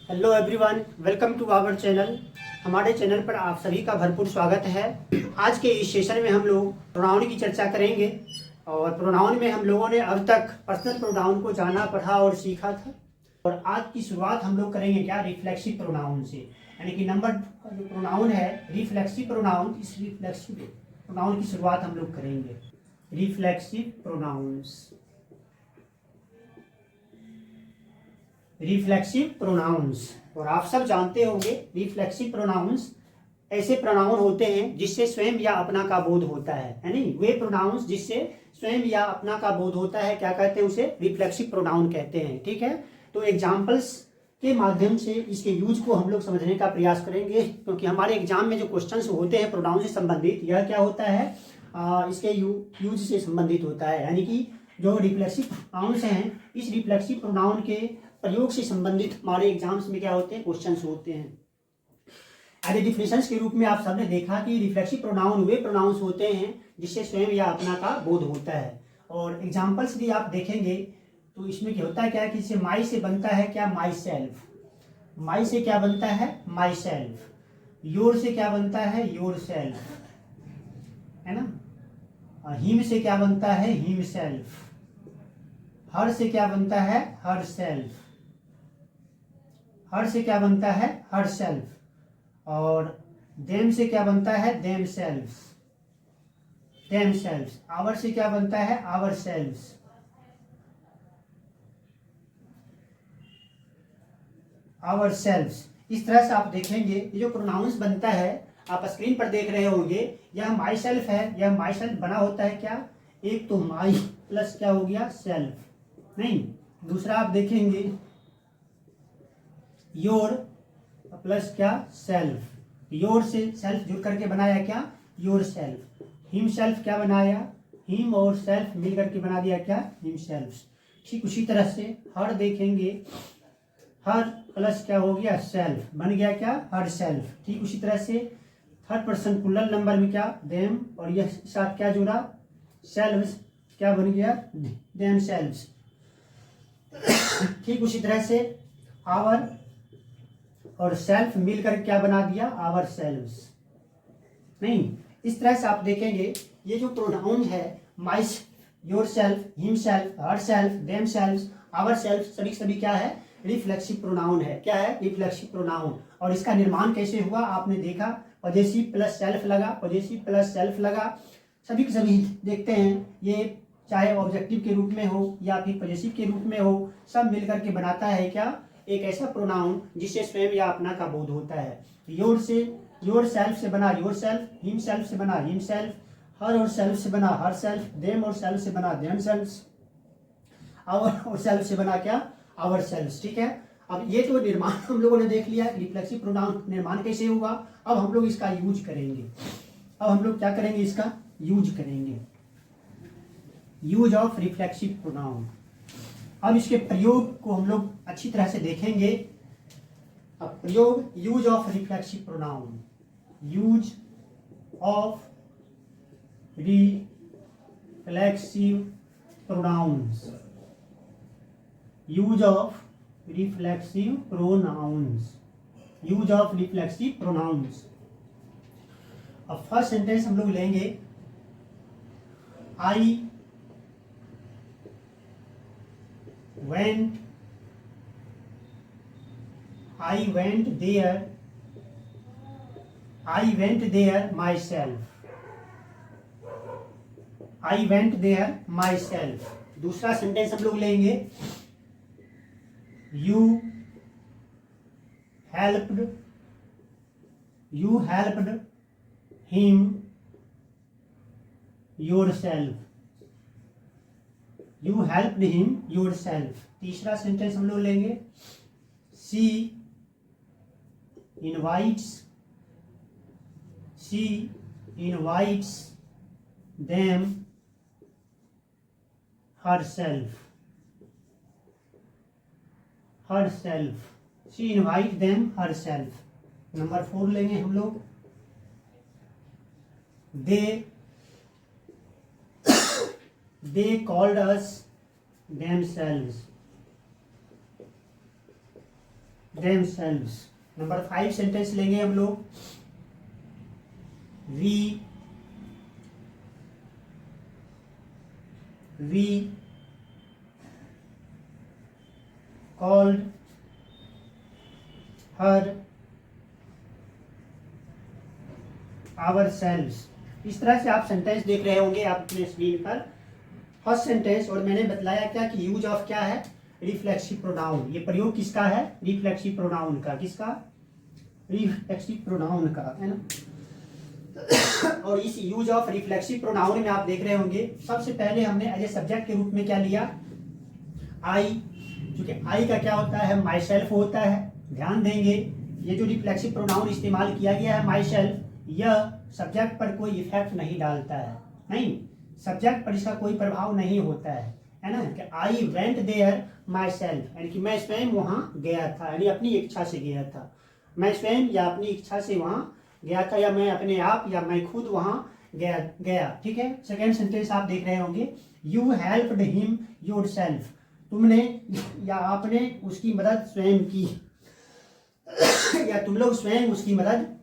Hello everyone, welcome to our channel. हमारे channel पर आप सभी का भरपूर स्वागत है। आज के इस सेशन में हम लोग प्रोनाउन की चर्चा करेंगे और प्रोनाउन में हम लोगों ने अब तक पर्सनल प्रोनाउन को जाना, पढ़ा और सीखा था। और आज की शुरुआत हम लोग करेंगे क्या, रिफ्लेक्सिव प्रोनाउन से। यानी कि नंबर जो प्रोनाउन है रिफ्लेक्सिव प्रोनाउन, इस रिफ्लेक्सिव प्रोनाउन की शुरुआत हम लोग करेंगे। Reflexive pronouns, reflexive pronouns. और आप सब जानते होंगे रिफ्लेक्सिव प्रोनाउंस ऐसे प्रोनाउन होते हैं जिससे स्वयं या अपना का बोध होता है। यानी वे प्रोनाउंस जिससे स्वयं या अपना का बोध होता है, क्या कहते हैं उसे, रिफ्लेक्सिव प्रोनाउन कहते हैं। ठीक है, तो एग्जाम्पल्स के माध्यम से इसके यूज को हम लोग समझने का प्रयास करेंगे, क्योंकि हमारे एग्जाम में जो क्वेश्चंस होते हैं प्रोनाउन से संबंधित, यह क्या होता है, इसके यूज से संबंधित होता है। यानी कि जो रिफ्लेक्सिव प्रोनाउंस हैं, इस रिफ्लेक्सिव प्रोनाउन के प्रयोग से संबंधित हमारे एग्जाम्स में क्या होते हैं, क्वेश्चंस होते हैं। एज डिफिनेशंस के रूप में आप सबने देखा कि रिफ्लेक्सिव प्रोनाउन वे प्रोनाउंस होते हैं जिससे स्वयं या अपना का बोध होता है। और एग्जाम्पल्स भी आप देखेंगे तो इसमें क्या होता है, क्या कि इसे माई से बनता है क्या, माई सेल्फ। माई से क्या बनता है, माई सेल्फ। योर से क्या बनता है, योर सेल्फ, है ना। हिम से क्या बनता है, हिम सेल्फ। हर से क्या बनता है, हर सेल्फ। हर से क्या बनता है, हर सेल्फ। और देम से क्या बनता है, themselves, themselves. Our से क्या बनता है, आवर सेल्फ्स। आवर सेल्फ्स। इस तरह से आप देखेंगे ये जो प्रोनाउंस बनता है, आप स्क्रीन पर देख रहे होंगे, यह माई सेल्फ है। यह माई सेल्फ बना होता है क्या, एक तो माई प्लस क्या हो गया, सेल्फ। नहीं, दूसरा आप देखेंगे योर प्लस क्या, सेल्फ। योर से सेल्फ जुड़ करके बनाया क्या, योर सेल्फ। हिम सेल्फ क्या बनाया, हिम और सेल्फ मिल करके बना दिया क्या, हिम सेल्फ। ठीक उसी तरह से हर देखेंगे, हर प्लस क्या हो गया, सेल्फ, बन गया क्या, हर सेल्फ। ठीक उसी तरह से थर्ड पर्सन प्लूरल नंबर में क्या, देम, और यह साथ क्या जुड़ा, सेल्व्स, क्या बन गया, देम सेल्व्स। ठीक उसी तरह से आवर और सेल्फ मिलकर क्या बना दिया, आवर सेल्व्स। नहीं, इस तरह से आप देखेंगे ये जो प्रोनाउन है, my, yourself, himself, herself, themself, ourself, सभी क्या है, रिफ्लेक्सिव प्रोनाउन है। क्या है, रिफ्लेक्सिव प्रोनाउन। और इसका निर्माण कैसे हुआ, आपने देखा, पजेसिव प्लस सेल्फ लगा, पजेसिव प्लस सेल्फ लगा, सभी के सभी देखते हैं। ये चाहे ऑब्जेक्टिव के रूप में हो या फिर पजेसिव के रूप में हो, सब मिलकर के बनाता है क्या, एक ऐसा प्रोनाउन जिससे स्वयं या अपना का बोध होता है। योर से, योर सेल्फ से बना योर सेल्फ, हिम सेल्फ से बना हिम सेल्फ, हर और सेल्फ से बना हर सेल्फ, देम और सेल्फ से बना देम सेल्फ, आवर और सेल्फ से बना क्या, आवर सेल्फ। ठीक है, अब ये तो निर्माण हम लोगों ने देख लिया, रिफ्लेक्सिव प्रोनाउन निर्माण कैसे होगा। अब हम लोग इसका यूज करेंगे। अब हम लोग क्या करेंगे, इसका यूज करेंगे, यूज ऑफ रिफ्लेक्सिव प्रोनाउन। अब इसके प्रयोग को हम लोग अच्छी तरह से देखेंगे। अब प्रयोग, use of reflexive pronoun, use of reflexive pronouns, use of reflexive pronouns, use of reflexive pronouns. अब फर्स्ट सेंटेंस हम लोग लेंगे, आई went there myself। दूसरा सेंटेंस हम लोग लेंगे, you helped him yourself। तीसरा सेंटेंस हम लोग लेंगे, she invites them herself, she invites them herself। Number 4 लेंगे हम लोग, they called us themselves, themselves। Number 5 sentence लेंगे हम लोग। we called her ourselves। इस तरह से आप सेंटेंस देख रहे होंगे आप अपने स्क्रीन पर। फर्स्ट सेंटेंस, और मैंने बतलाया क्या कि यूज ऑफ क्या है, रिफ्लेक्सिव प्रोनाउन। ये प्रयोग किसका है, रिफ्लेक्सिव प्रोनाउन का। किसका, रिफ्लेक्सिव प्रोनाउन का, है ना। और इस यूज ऑफ रिफ्लेक्सिव प्रोनाउन में आप देख रहे होंगे सबसे पहले हमने एज ए सब्जेक्ट के रूप में क्या लिया, आई। क्योंकि आई का क्या होता है, माई सेल्फ होता है। ध्यान देंगे ये जो रिफ्लेक्सिव प्रोनाउन इस्तेमाल किया गया है माई सेल्फ, यह सब्जेक्ट पर कोई इफेक्ट नहीं डालता है। नहीं, सब्जेक्ट पर इसका कोई प्रभाव नहीं होता है ना। कि I went there myself, यानी कि मैं स्वयं वहां गया था, यानी अपनी इच्छा से गया था। मैं स्वयं या अपनी इच्छा से वहां गया था, या मैं अपने आप या मैं खुद वहां गया। ठीक है। सेकेंड सेंटेंस आप देख रहे होंगे, यू हेल्प्ड हिम योरसेल्फ। तुमने या आपने उसकी मदद स्वयं की, या तुम लोग स्वयं उसकी मदद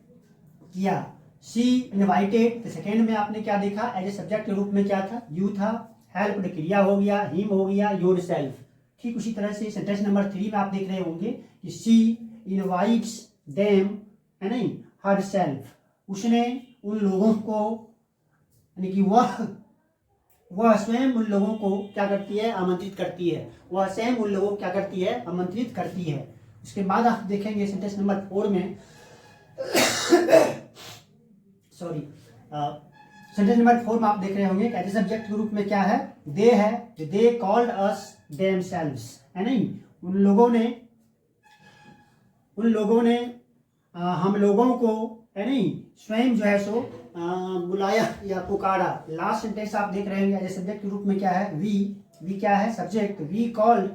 किया। शी इनवाइटेड, सेकेंड में आपने क्या देखा, एज ए सब्जेक्ट के रूप में क्या था, यू था। हेल्प्ड क्रिया हो गया, हिम हो गया, योरसेल्फ। ठीक उसी तरह से सेंटेंस नंबर 3 में आप देख रहे होंगे कि शी इनवाइट्स देम, है नहीं, हरसेल्फ। उसने उन लोगों को, यानी कि वह स्वयं उन लोगों को क्या करती है, आमंत्रित करती है। वह स्वयं उन लोगों को क्या करती है, आमंत्रित करती है। उसके बाद आप देखेंगे सेंटेंस नंबर 4 में सॉरी सेंटेंस नंबर 4 में आप देख रहे होंगे एज ए सब्जेक्ट के रूप में क्या है, दे है। दे कॉल्ड अस देमसेल्व्स, है नहीं। उन लोगों ने हम लोगों को, है नहीं, स्वयं जो है सो बुलाया या पुकारा। लास्ट सेंटेंस आप देख रहे होंगे एज ए सब्जेक्ट के रूप में क्या है, वी क्या है, subject. We called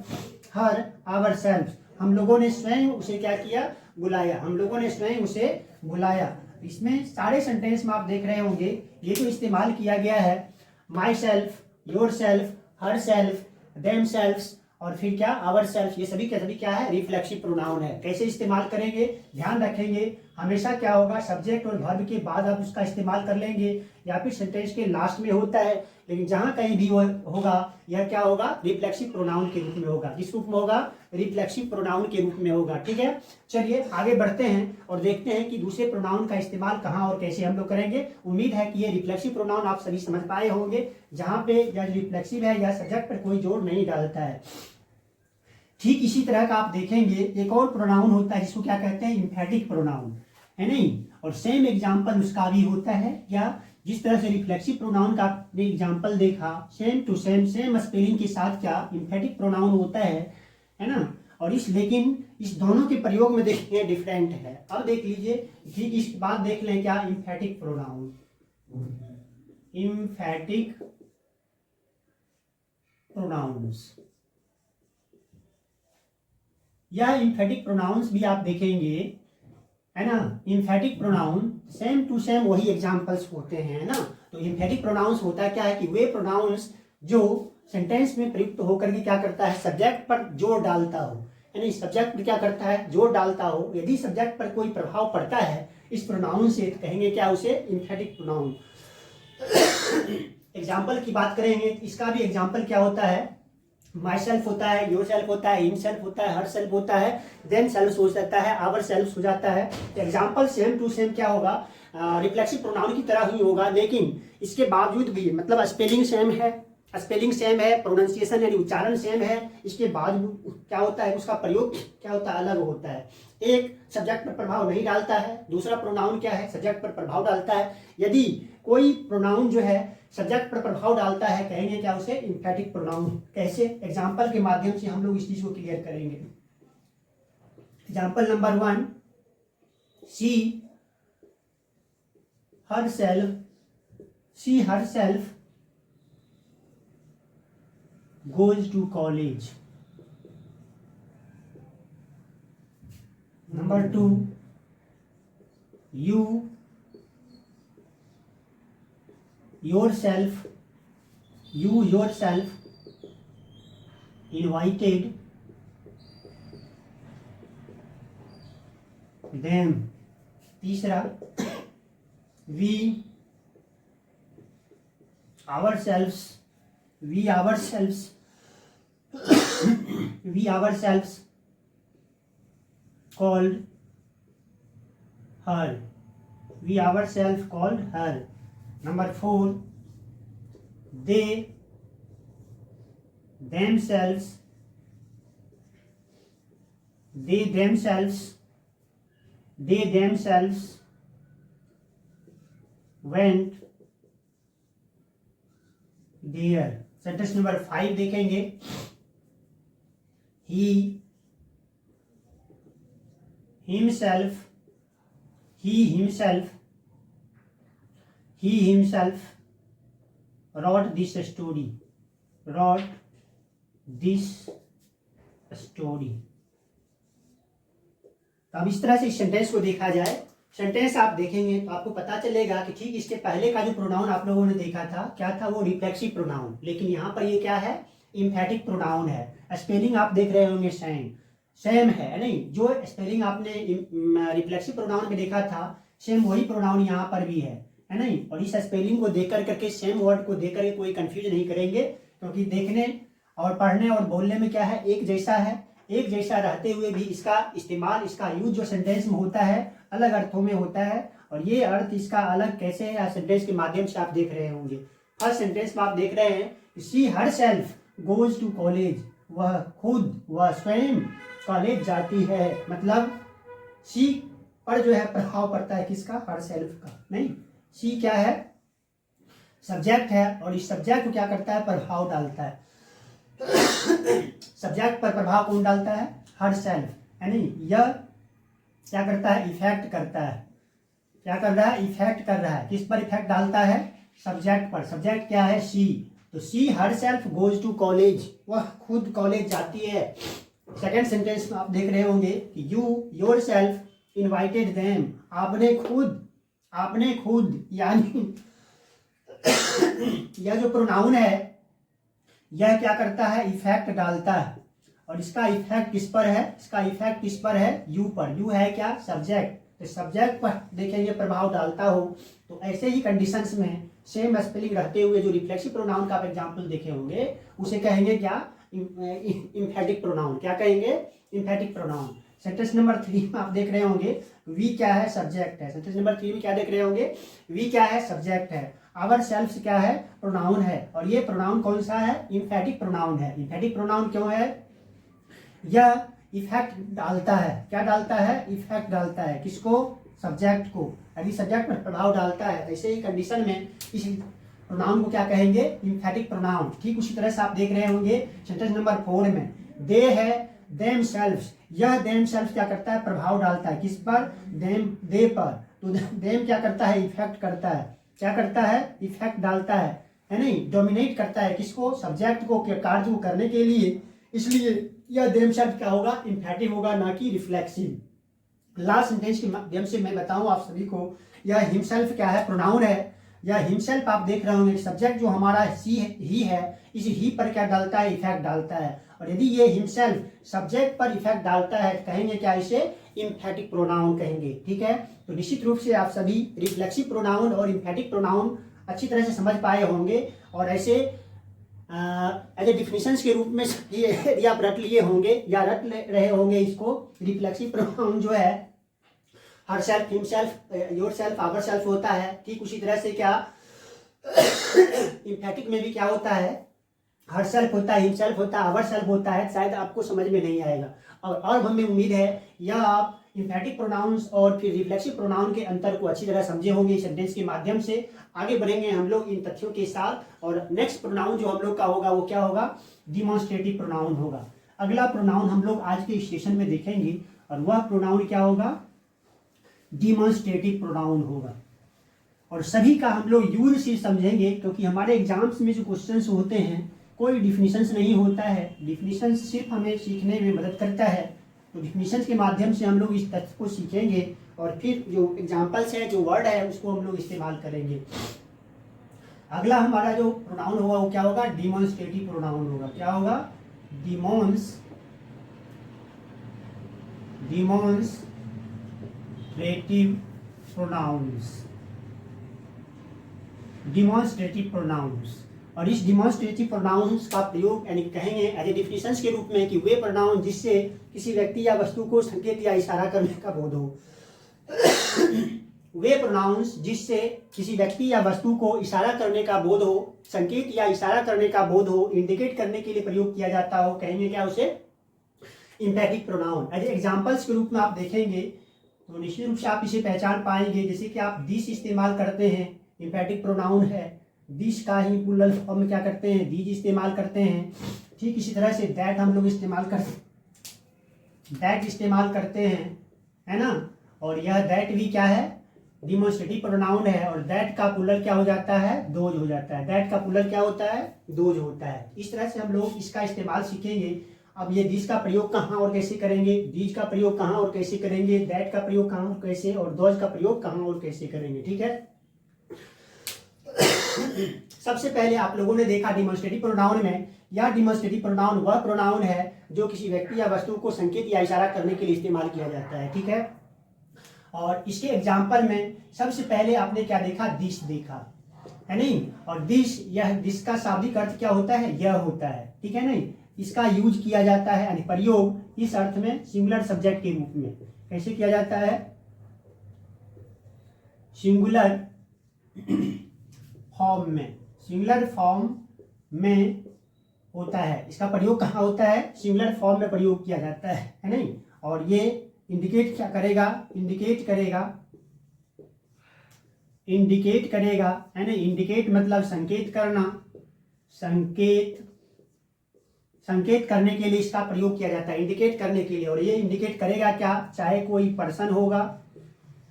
her ourselves, हम लोगों ने स्वयं उसे क्या किया, बुलाया। हम लोगों ने स्वयं उसे बुलाया। इसमें सारे सेंटेंस में आप देख रहे होंगे ये जो इस्तेमाल किया गया है, myself, yourself, herself, themselves, और फिर क्या, आवर सेल्फ, ये सभी के सभी क्या है, रिफ्लेक्सिव प्रोनाउन है। कैसे इस्तेमाल करेंगे, ध्यान रखेंगे। हमेशा क्या होगा, सब्जेक्ट और वर्ब के बाद आप उसका इस्तेमाल कर लेंगे, या फिर सेंटेंस के लास्ट में होता है। लेकिन जहां कहीं भी होगा यह क्या होगा, रिफ्लेक्सिव प्रोनाउन के रूप में होगा। किस रूप में होगा, रिफ्लेक्सिव प्रोनाउन के रूप में होगा। ठीक है। चलिए आगे बढ़ते हैं और देखते हैं कि दूसरे प्रोनाउन का इस्तेमाल कहाँ और कैसे हम लोग करेंगे। उम्मीद है कि ये रिफ्लेक्सिव प्रोनाउन आप सभी समझ पाए होंगे, जहां पे या रिफ्लेक्सिव है या सब्जेक्ट पर कोई जोर नहीं डालता है। ठीक इसी तरह का आप देखेंगे एक और प्रोनाउन होता है जिसको क्या कहते हैं, इम्फेटिक प्रोनाउन, है नहीं। और सेम एग्जाम्पल उसका भी होता है क्या, जिस तरह से रिफ्लेक्सिव प्रोनाउन का आपने एग्जाम्पल देखा, सेम टू सेम स्पेलिंग के साथ क्या इम्फेटिक प्रोनाउन होता है ना। और लेकिन इस दोनों के प्रयोग में देखिए डिफरेंट है। अब देख लीजिए, ठीक इसके बाद देख लें क्या, इम्फेटिक प्रोनाउन। इम्फेटिक प्रोनाउंस, या इम्फेटिक प्रोनाउंस भी आप देखेंगे, है ना। Emphatic pronoun same to same वही एग्जाम्पल्स होते हैं ना। तो इम्फेटिक प्रोनाउंस होता है क्या है कि वे प्रोनाउंस जो सेंटेंस में प्रयुक्त होकर के क्या करता है, सब्जेक्ट पर जोर डालता हो, यानी सब्जेक्ट पर क्या करता है, जोर डालता हो। यदि सब्जेक्ट पर कोई प्रभाव पड़ता है इस प्रोनाउन से, तो कहेंगे क्या, उसे इम्फेटिक प्रोनाउन। एग्जाम्पल की बात करेंगे, इसका भी एग्जाम्पल क्या होता है, माई सेल्फ होता है, योर सेल्फ होता है, हिम सेल्फ होता है, हर सेल्फ होता है, देम सेल्फ हो जाता है, आवर सेल्फ हो जाता है। एग्जाम्पल सेम टू सेम क्या होगा, रिफ्लेक्सिव प्रोनाउन की तरह ही होगा। लेकिन इसके बावजूद भी मतलब स्पेलिंग सेम है, प्रोनाउंसिएशन यानी उच्चारण सेम है, इसके बाद क्या होता है, उसका प्रयोग क्या होता है, अलग होता है। एक सब्जेक्ट पर प्रभाव नहीं डालता है, दूसरा प्रोनाउन क्या है, सब्जेक्ट पर प्रभाव डालता है। यदि कोई प्रोनाउन जो है सब्जेक्ट पर प्रभाव डालता है, कहेंगे क्या, उसे इम्फेटिक प्रोनाउन। कैसे, एग्जाम्पल के माध्यम से हम लोग इस चीज को क्लियर करेंगे। Example number 1, she herself goes to college. Number 2, you yourself invited them. तीसरा, we ourselves, we ourselves we ourselves called her, we ourselves called her. Number 4, they themselves went there. Sentence number 5 देखेंगे, he himself wrote this story. तो अब इस तरह से इस sentence को देखा जाए। सेंटेंस आप देखेंगे तो आपको पता चलेगा कि ठीक इसके पहले का जो प्रोनाउन आप लोगों ने देखा था, क्या था वो? Reflexive pronoun. लेकिन यहाँ पर ये क्या है? इम्फेटिक प्रोनाउन है। स्पेलिंग आप देख रहे होंगे सेम है नहीं? जो स्पेलिंग आपने रिफ्लेक्सिव प्रोनाउन में देखा था, सेम वही प्रोनाउन यहाँ पर भी है नहीं? और इस स्पेलिंग को देख करके, सेम वर्ड को देख करके कोई कंफ्यूज नहीं करेंगे, क्योंकि देखने और पढ़ने और बोलने में क्या है? एक जैसा है। एक जैसा रहते हुए भी इसका इस्तेमाल, इसका यूज जो सेंटेंस में होता है अलग अर्थों में होता है। और ये अर्थ इसका अलग कैसे है, या सेंटेंस के माध्यम से आप देख रहे होंगे। फर्स्ट सेंटेंस में आप देख रहे हैं, she herself goes to college, वह खुद, वह स्वयं कॉलेज जाती है। मतलब शी पर जो है प्रभाव पड़ता है किसका? हरसेल्फ का नहीं। शी क्या है? सब्जेक्ट है, और इस सब्जेक्ट को क्या करता है? प्रभाव डालता है। सब्जेक्ट पर प्रभाव कौन डालता है? हरसेल्फ है नहीं? यह क्या करता है? इफेक्ट करता है। क्या कर रहा है? इफेक्ट कर रहा है। किस पर इफेक्ट डालता है? सब्जेक्ट पर। सब्जेक्ट क्या है? शी। तो she herself goes to college, वह खुद कॉलेज जाती है। सेकेंड सेंटेंस में आप देख रहे होंगे कि यू योरसेल्फ इनवाइटेड देम, आपने खुद यानी यह जो प्रोनाउन है, यह क्या करता है? इफेक्ट डालता है। और इसका इफेक्ट किस पर है? इसका इफेक्ट किस पर है? यू पर। यू है क्या? सब्जेक्ट। तो सब्जेक्ट पर देखेंगे प्रभाव डालता हो, तो ऐसे ही कंडीशंस में सेम स्पेलिंग रहते हुए जो रिफ्लेक्सिव प्रोनाउन का आप एग्जांपल देखे होंगे, उसे कहेंगे क्या? Emphatic pronoun. क्या कहेंगे? Emphatic pronoun. सेंटेंस नंबर 3 में आप देख रहे होंगे, वी क्या है? सब्जेक्ट है। सेंटेंस नंबर 3 में क्या देख रहे होंगे? वी क्या है? सब्जेक्ट है। आवर सेल्फ क्या है? प्रोनाउन है। और ये प्रोनाउन कौन सा है? इम्फेटिक प्रोनाउन है। इम्फेटिक प्रोनाउन क्यों है? यह इफेक्ट डालता है। क्या डालता है? इफेक्ट डालता है। किसको? सब्जेक्ट को। यदि सब्जेक्ट पर प्रभाव डालता है, ऐसे ही कंडीशन में इस प्रोनाउन को क्या कहेंगे? Emphatic pronoun. ठीक उसी तरह से आप देख रहे होंगे सेंटेंस नंबर 4 में, दे है देम सेल्फ्स, यह देम सेल्फ क्या करता है? प्रभाव डालता है। किस पर? देम, दे पर। तो देम क्या करता है? इफेक्ट करता है। क्या करता है? इफेक्ट डालता है नहीं? डोमिनेट करता है किसको? सब्जेक्ट को, कार्य को करने के लिए। इसलिए यह देम शब्द क्या होगा? इम्फेटिव होगा, ना कि रिफ्लेक्सिव। लास्ट सेंटेंस के माध्यम से मैं बताऊं आप सभी को, यह हिमसेल्फ क्या है? प्रोनाउन है। यह हिमसेल्फ आप देख रहे होंगे, सब्जेक्ट जो हमारा ही है, इस ही पर क्या डालता है? इफेक्ट डालता है। और यदि ये हिमसेल्फ सब्जेक्ट पर इफेक्ट डालता है, कहेंगे क्या? इसे इम्फेटिक प्रोनाउन कहेंगे। ठीक है, तो निश्चित रूप से आप सभी रिफ्लेक्सिव प्रोनाउन और इम्फेटिक प्रोनाउन अच्छी तरह से समझ पाए होंगे। और ऐसे एज ए डिफिनेशंस के रूप में यदि आप रट लिए होंगे या रट रहे होंगे इसको, रिफ्लेक्सिव प्रोनाउन जो है herself, himself, yourself, ourself होता है। ठीक उसी तरह से क्या इम्फेटिक में भी क्या होता है? हर सेल्फ होता है, हिमसेल्फ होता है, आवरसेल्फ होता है। शायद आपको समझ में नहीं आएगा, और हमें उम्मीद है यह आप इम्फेटिक प्रोनाउंस और फिर रिफ्लेक्सिव प्रोनाउन के अंतर को अच्छी तरह समझे होंगे इस सेंटेंस के माध्यम से। आगे बढ़ेंगे हम लोग इन तथ्यों के साथ। और नेक्स्ट प्रोनाउन जो हम लोग का होगा वो क्या होगा? डिमॉन्स्ट्रेटिव प्रोनाउन होगा। अगला प्रोनाउन हम लोग आज के सेशन में देखेंगे, और वह प्रोनाउन क्या होगा? डिमॉन्स्ट्रेटिव प्रोनाउन होगा। और सभी का हम लोग यूज से समझेंगे, क्योंकि हमारे एग्जाम्स में जो क्वेश्चंस होते हैं कोई डिफिनीशंस नहीं होता है। डिफिनीशंस सिर्फ हमें सीखने में मदद करता है। तो डिफिनीशंस के माध्यम से हम लोग इस तथ्य को सीखेंगे, और फिर जो एग्जाम्पल्स है, जो वर्ड है, उसको हम लोग इस्तेमाल करेंगे। अगला हमारा जो प्रोनाउन होगा वो क्या होगा? डिमॉन्स्ट्रेटिव प्रोनाउन होगा। क्या होगा? Demonstrative pronouns, demonstrative pronouns. और इस डिमॉन्स्ट्रेटिव प्रोनाउंस का प्रयोग यानी कहेंगे एज ए डिफिनेशंस के रूप में कि वे प्रोनाउन जिससे किसी व्यक्ति या वस्तु को संकेत या इशारा करने का बोध हो। वे प्रोनाउंस जिससे किसी व्यक्ति या वस्तु को इशारा करने का बोध हो, संकेत या इशारा करने का बोध हो, इंडिकेट करने के लिए प्रयोग किया जाता हो, कहेंगे क्या उसे? इंपैथिक प्रोनाउन। एज एग्जांपल्स के रूप में आप देखेंगे तो निश्चित रूप से आप इसे पहचान पाएंगे। जैसे कि आप दिस इस्तेमाल करते हैं, इंपैथिक प्रोनाउन है। दिस का ही प्लूरल फॉर्म में क्या करते हैं? दीज इस्तेमाल करते हैं। ठीक इसी तरह से दैट हम लोग इस्तेमाल करते हैं, है ना। और यह दैट भी क्या है? डिमॉन्स्ट्रेटिव प्रोनाउन है। और दैट का प्लूरल क्या हो जाता है? दोज हो जाता है। दैट का प्लूरल क्या होता है? दोज होता है। इस तरह से हम लोग इसका इस्तेमाल सीखेंगे। अब ये दिस का प्रयोग कहाँ और कैसे करेंगे, दीज का प्रयोग कहाँ और कैसे करेंगे, दैट का प्रयोग कहाँ और कैसे, और दोज का प्रयोग कहाँ और कैसे करेंगे। ठीक है। सबसे पहले आप लोगों ने देखा डिमॉन्स्ट्रेटिव प्रोनाउन में, या डिमॉन्स्ट्रेटिव प्रोनाउन वह प्रोनाउन है जो किसी व्यक्ति या वस्तु को संकेत या इशारा करने के लिए इस्तेमाल किया जाता है। ठीक है। और इसके एग्जाम्पल में सबसे पहले आपने क्या देखा? दिस देखा, है नहीं। और दिस, यह दिस का शाब्दिक अर्थ क्या होता है? यह होता है। ठीक है नहीं। इसका यूज किया जाता है यानी प्रयोग इस अर्थ में सिंगुलर सब्जेक्ट के रूप में। कैसे किया जाता है? सिंगुलर फॉर्म में, सिंगुलर फॉर्म में होता है। इसका प्रयोग कहाँ होता है? सिंगुलर फॉर्म में प्रयोग किया जाता है नहीं। और ये इंडिकेट क्या करेगा? इंडिकेट करेगा, है ना। इंडिकेट मतलब संकेत करना, संकेत करने के लिए इसका प्रयोग किया जाता है, इंडिकेट करने के लिए। और ये इंडिकेट करेगा क्या? चाहे कोई पर्सन होगा,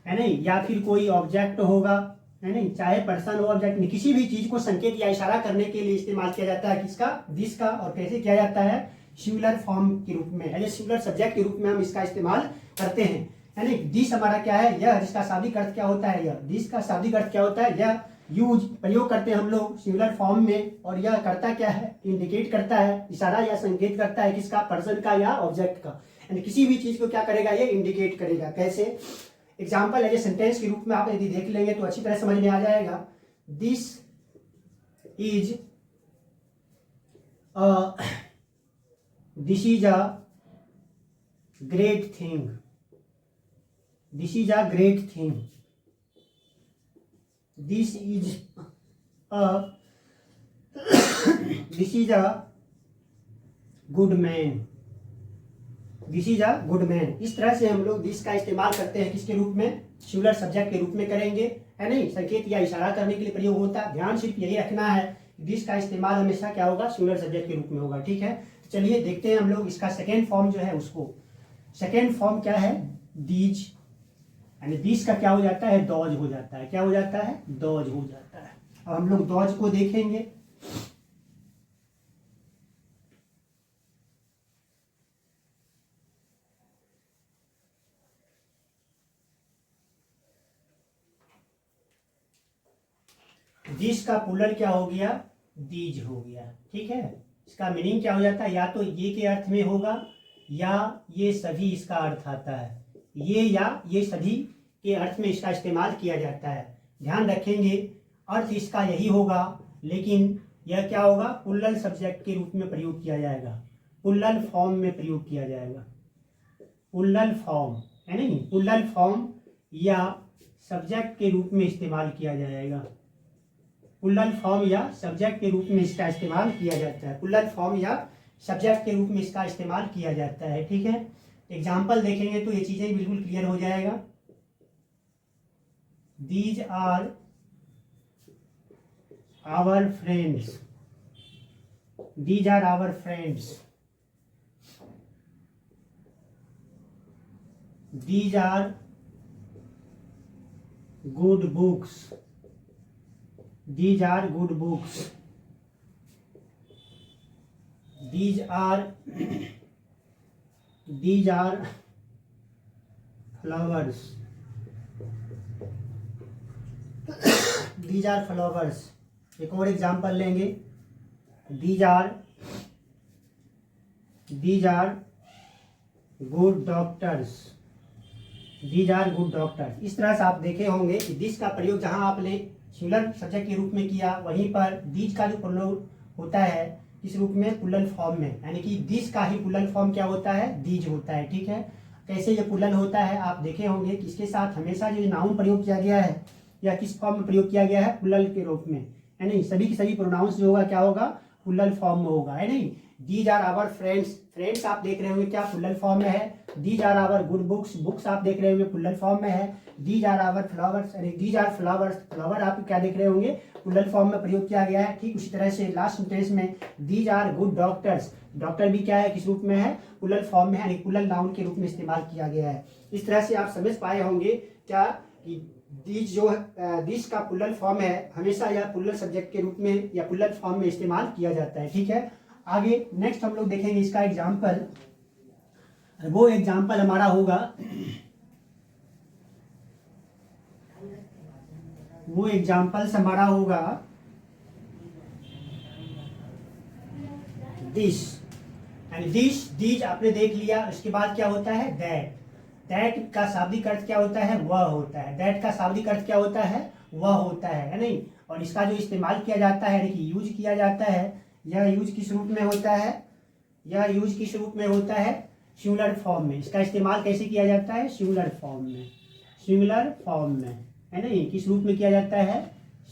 है नहीं, या फिर कोई ऑब्जेक्ट होगा, है नहीं। चाहे पर्सन हो, ऑब्जेक्ट नहीं, किसी भी चीज को संकेत या इशारा करने के लिए इस्तेमाल किया जाता है। किसका? दिस का। और कैसे किया जाता है? सिंगुलर फॉर्म के रूप में, एज ए सिंगुलर सब्जेक्ट के रूप में हम इसका इस्तेमाल करते हैं, है नहीं। दिस हमारा क्या है? यह। जिसका शाब्दिक अर्थ क्या होता है? यह। दिस का शाब्दिक अर्थ क्या होता है? यह। यूज प्रयोग करते हैं हम लोग सिंगुलर फॉर्म में। और यह करता क्या है? इंडिकेट करता है, इशारा या संकेत करता है। किसका? पर्सन का या ऑब्जेक्ट का। यानी किसी भी चीज को क्या करेगा? ये इंडिकेट करेगा। कैसे? एग्जाम्पल है, सेंटेंस के रूप में आप यदि देख लेंगे तो अच्छी तरह समझ में आ जाएगा। This is a great thing. This is a great thing. This is a good man. This is a good man. इस तरह से हम लोग दिस का इस्तेमाल करते हैं। किसके रूप में? सिंगुलर सब्जेक्ट के रूप में करेंगे, है नहीं। संकेत या इशारा करने के लिए प्रयोग होता है। ध्यान सिर्फ यही रखना है, दिस का इस्तेमाल हमेशा क्या होगा? सिंगुलर सब्जेक्ट के रूप में होगा। ठीक है। तो चलिए देखते हैं हम लोग इसका सेकेंड फॉर्म जो है उसको। सेकेंड फॉर्म क्या है? दीज, यानी दिस का क्या हो जाता है? दौज हो जाता है। क्या हो जाता है? दौज हो जाता है। और हम लोग दौज को देखेंगे। दिस का प्लूरल क्या हो गया? दीज हो गया। ठीक है। इसका मीनिंग क्या हो जाता है? या तो ये के अर्थ में होगा, या ये सभी इसका अर्थ आता है। ये या ये सभी के अर्थ में इसका इस्तेमाल किया जाता है। ध्यान रखेंगे अर्थ इसका यही होगा, लेकिन यह क्या होगा? प्लूरल सब्जेक्ट के रूप में प्रयोग किया जाएगा, प्लूरल फॉर्म में प्रयोग किया जाएगा। प्लूरल फॉर्म, है नहीं। प्लूरल फॉर्म या सब्जेक्ट के रूप में इस्तेमाल किया जाएगा। प्लूरल फॉर्म या सब्जेक्ट के रूप में इसका इस्तेमाल किया जाता है। प्लूरल फॉर्म या सब्जेक्ट के रूप में इसका इस्तेमाल किया जाता है। ठीक है। एग्जाम्पल देखेंगे तो ये चीजें बिल्कुल क्लियर हो जाएगा। These are our friends. These are our friends. These are good books. These are good books. These are flowers. These are flowers. एक और एग्जाम्पल लेंगे। These are good doctors. These are good doctors. इस तरह से आप देखे होंगे कि दिस का प्रयोग जहां आपने सिंगुलर सब्जेक्ट के रूप में किया, वहीं पर दीज का जो प्रयोग होता है किस रूप में, प्लूरल फॉर्म में, यानी कि दिस का ही प्लूरल फॉर्म क्या होता है, दीज होता है। ठीक है, कैसे ये प्लूरल होता है आप देखे होंगे कि इसके साथ हमेशा जो नाउन प्रयोग किया गया है या किस फॉर्म में प्रयोग किया गया है, प्लूरल के रूप में, है नहीं। सभी के सभी प्रोनाउंस जो होगा क्या होगा, प्लूरल फॉर्म में होगा, है नहीं। These are our friends, friends आप देख रहे होंगे क्या प्लूरल फॉर्म में है। These are our good books, books आप देख रहे होंगे प्लूरल फॉर्म में है। दीज आर आवर फ्लावर्स, यानी दीज आर फ्लावर्स, फ्लावर आप क्या देख रहे होंगे, प्लूरल फॉर्म में प्रयोग किया गया है। ठीक उसी तरह से लास्ट सेंटेंस में these are good doctors, doctor भी क्या है, किस रूप में है, प्लूरल फॉर्म में है, यानी प्लूरल नाउन के रूप में इस्तेमाल किया गया है। इस तरह से आप समझ पाए होंगे क्या कि दीज जो दिस का प्लूरल फॉर्म है हमेशा या प्लूरल सब्जेक्ट के रूप में या प्लूरल फॉर्म में इस्तेमाल किया जाता है। ठीक है, आगे नेक्स्ट हम लोग देखेंगे इसका एग्जाम्पल। वो एग्जाम्पल हमारा होगा, वो एग्जाम्पल्स हमारा होगा दिस, एंड दिस, दीज आपने देख लिया। उसके बाद क्या होता है, दैट, दैट का शाब्दिक अर्थ क्या होता है, वह होता है। दैट का शाब्दिक अर्थ क्या होता है, वह होता है नहीं। और इसका जो इस्तेमाल किया जाता है, यानी कि यूज किया जाता है, यह यूज किस रूप में होता है, यह यूज किस रूप में होता है, सिंगुलर फॉर्म में। इसका इस्तेमाल कैसे किया जाता है, सिंगुलर फॉर्म में, सिंगुलर फॉर्म में, है नहीं। किस रूप में किया जाता है,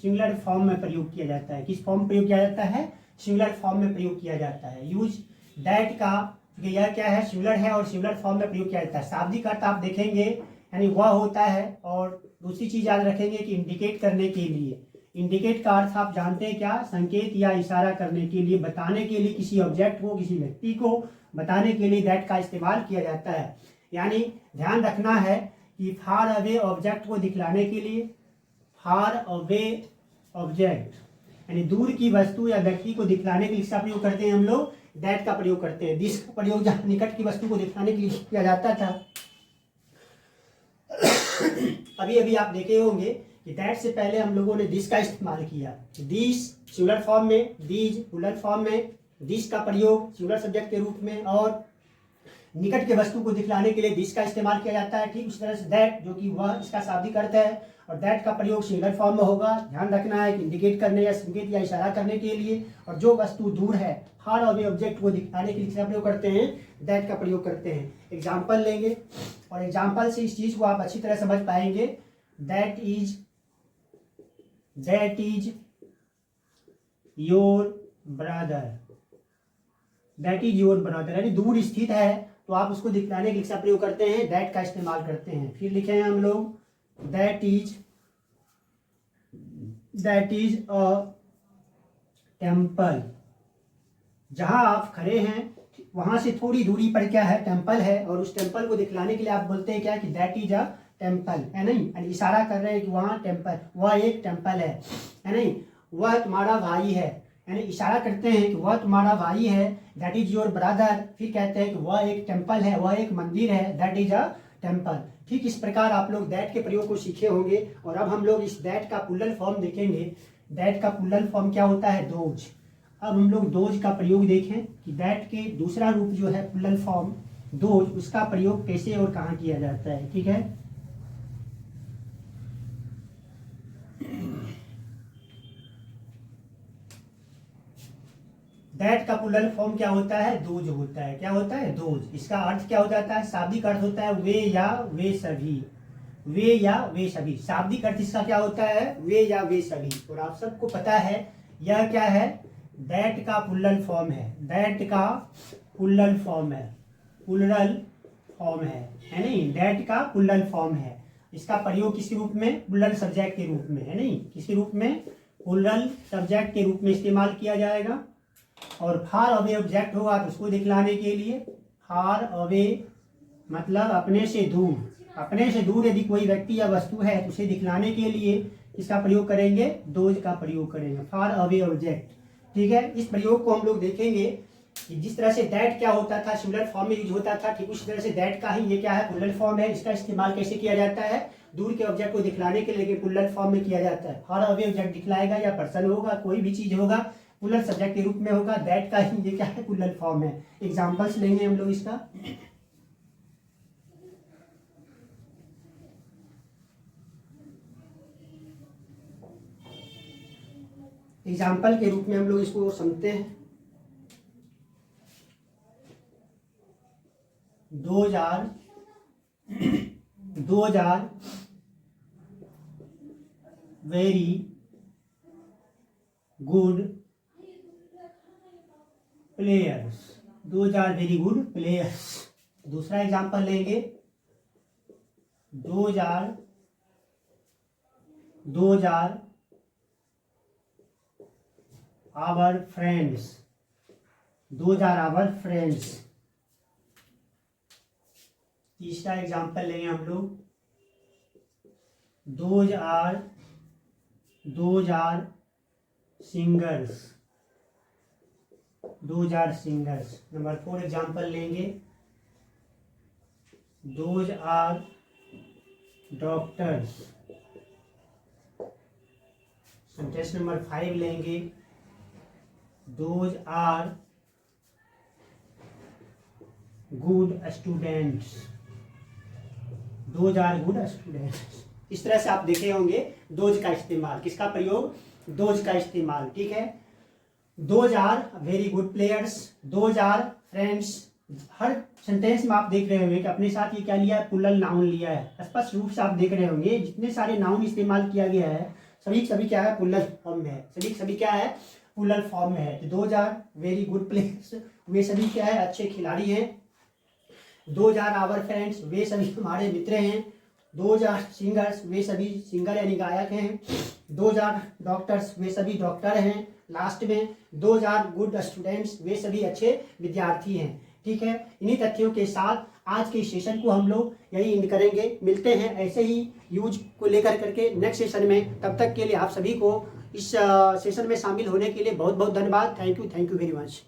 सिंगुलर फॉर्म में प्रयोग किया जाता है। किस फॉर्म में प्रयोग किया जाता है, सिंगुलर फॉर्म में प्रयोग किया जाता है। यूज दैट का, यह क्या है, सिंगुलर है और सिंगुलर फॉर्म में प्रयोग किया जाता है। शाब्दिक अर्थ आप देखेंगे यानी वह होता है। और दूसरी चीज याद रखेंगे कि इंडिकेट करने के लिए, इंडिकेट का अर्थ आप जानते हैं क्या, संकेत या इशारा करने के लिए, बताने के लिए, किसी ऑब्जेक्ट को, किसी व्यक्ति को बताने के लिए दैट का इस्तेमाल किया जाता है। यानी ध्यान रखना है कि फार अवे ऑब्जेक्ट को दिखलाने के लिए, फार अवे ऑब्जेक्ट यानी दूर की वस्तु या व्यक्ति को दिखलाने के लिए इसका प्रयोग करते हैं हम लोग, दैट का प्रयोग करते हैं। दिस का प्रयोग जहां निकट की वस्तु को दिखलाने के लिए किया जाता था। अभी अभी आप देखे होंगे कि दैट से पहले हम लोगों ने दिस का इस्तेमाल किया। दिस सिंगुलर फॉर्म में, दीज प्लूरल फॉर्म में, दिस का प्रयोग सिंगुलर सब्जेक्ट के रूप में और निकट के वस्तु को दिखलाने के लिए दिस का इस्तेमाल किया जाता है। ठीक उसी तरह से दैट, जो कि वह, इसका शाब्दिक अर्थ है, और दैट का प्रयोग सिंगुलर फॉर्म में होगा। ध्यान रखना है कि इंडिकेट करने या संकेत या इशारा करने के लिए, और जो वस्तु दूर है, फार अवे ऑब्जेक्ट को दिखाने के लिए किसका प्रयोग करते हैं, दैट का प्रयोग करते हैं। एग्जाम्पल लेंगे और एग्जाम्पल से इस चीज को आप अच्छी तरह समझ पाएंगे। That is your brother, that is your brother, यानी दूर स्थित है तो आप उसको दिखलाने के लिए प्रयोग करते हैं, दैट का इस्तेमाल करते हैं। फिर लिखे हैं हम लोग दैट इज अ टेम्पल, जहां आप खड़े हैं वहां से थोड़ी दूरी पर क्या है, टेम्पल है, और उस टेम्पल को दिखलाने के लिए आप बोलते हैं क्या कि दैट इज अ टेम्पल, है नहीं। यानी इशारा कर रहे हैं कि वहां टेम्पल, वह एक टेम्पल है नहीं। वह तुम्हारा भाई है, यानी इशारा करते हैं कि वह तुम्हारा भाई है, दैट इज योर ब्रदर। फिर कहते हैं कि वह एक टेम्पल है, वह एक मंदिर है, दैट इज अ टेम्पल। ठीक इस प्रकार आप लोग दैट के प्रयोग को सीखे होंगे। और अब हम लोग इस दैट का प्लूरल फॉर्म देखेंगे। दैट का प्लूरल फॉर्म क्या होता है, दोज। अब हम लोग दोज का प्रयोग देखें कि दैट के दूसरा रूप जो है प्लूरल फॉर्म दोज, उसका प्रयोग कैसे और कहाँ किया जाता है। ठीक है, दैट का प्लूरल फॉर्म क्या होता है, दोज होता है। क्या होता है, दोज। इसका अर्थ क्या हो जाता है, शाब्दिक अर्थ होता है वे या वे सभी, वे या वे सभी। शाब्दिक अर्थ इसका क्या होता है, वे या वे सभी। और आप सबको पता है यह क्या है, दैट का प्लूरल फॉर्म है, दैट का प्लूरल फॉर्म है, प्लूरल फॉर्म है नहीं। दैट का प्लूरल फॉर्म है। इसका प्रयोग किस रूप में, प्लूरल सब्जेक्ट के रूप में, है नहीं। किस रूप में, प्लूरल सब्जेक्ट के रूप में इस्तेमाल किया जाएगा। और फार अवे ऑब्जेक्ट होगा तो उसको दिखलाने के लिए, फार अवे मतलब अपने से दूर, अपने से दूर यदि कोई व्यक्ति या वस्तु है तो उसे दिखलाने के लिए इसका प्रयोग करेंगे, दोज का प्रयोग करेंगे, फार अवे ऑब्जेक्ट। ठीक है, इस प्रयोग को हम लोग देखेंगे कि जिस तरह से दैट क्या होता था, सिंगुलर फॉर्म में यूज होता था, ठीक उसी तरह से दैट का ही ये क्या है, प्लूरल फॉर्म है। इसका इस्तेमाल कैसे किया जाता है, दूर के ऑब्जेक्ट को दिखलाने के लिए प्लूरल फॉर्म में किया जाता है। फार अवे ऑब्जेक्ट दिखलाएगा या पर्सन होगा, कोई भी चीज होगा, प्लूरल सब्जेक्ट के रूप में होगा। दैट का ही ये क्या है, प्लूरल फॉर्म है। एग्जांपल्स लेंगे हम लोग इसका। एग्जाम्पल के रूप में हम लोग इसको समझते हैं। 2000 very good players. 2000 very good players. दूसरा एग्जाम्पल लेंगे 2000 आवर फ्रेंड्स। 2000 our friends. तीसरा एग्जाम्पल लेंगे हम लोग 2000 सिंगर्स। 2000 सिंगर्स। नंबर 4 एग्जाम्पल लेंगे 2000 डॉक्टर्स। सेंटेंस नंबर 5 लेंगे 2000 गुड स्टूडेंट्स। 2000 good students. इस तरह से आप देखे होंगे दोज का इस्तेमाल, किसका प्रयोग, दोज का इस्तेमाल। ठीक है, 2000 वेरी गुड प्लेयर्स, 2000 फ्रेंड्स। हर सेंटेंस में आप देख रहे होंगे कि अपने साथ ये क्या लिया है, प्लूरल नाउन लिया है। स्पष्ट रूप से आप देख रहे होंगे जितने सारे नाउन इस्तेमाल किया गया है सभी क्या है, प्लूरल फॉर्म में है। सभी क्या है, प्लूरल फॉर्म में है। 2000 वेरी गुड प्लेयर्स, वे सभी क्या है, अच्छे खिलाड़ी हैं। 2000 आवर फ्रेंड्स, वे सभी हमारे मित्र हैं। 2000 सिंगर्स, वे सभी सिंगर यानी गायक हैं। 2000 डॉक्टर्स, वे सभी डॉक्टर हैं। लास्ट में 2000 गुड स्टूडेंट्स, वे सभी अच्छे विद्यार्थी हैं। ठीक है, इन्हीं तथ्यों के साथ आज के सेशन को हम लोग यही एंड करेंगे। मिलते हैं ऐसे ही यूज को लेकर करके नेक्स्ट सेशन में। तब तक के लिए आप सभी को इस सेशन में शामिल होने के लिए बहुत बहुत धन्यवाद। Thank you very much.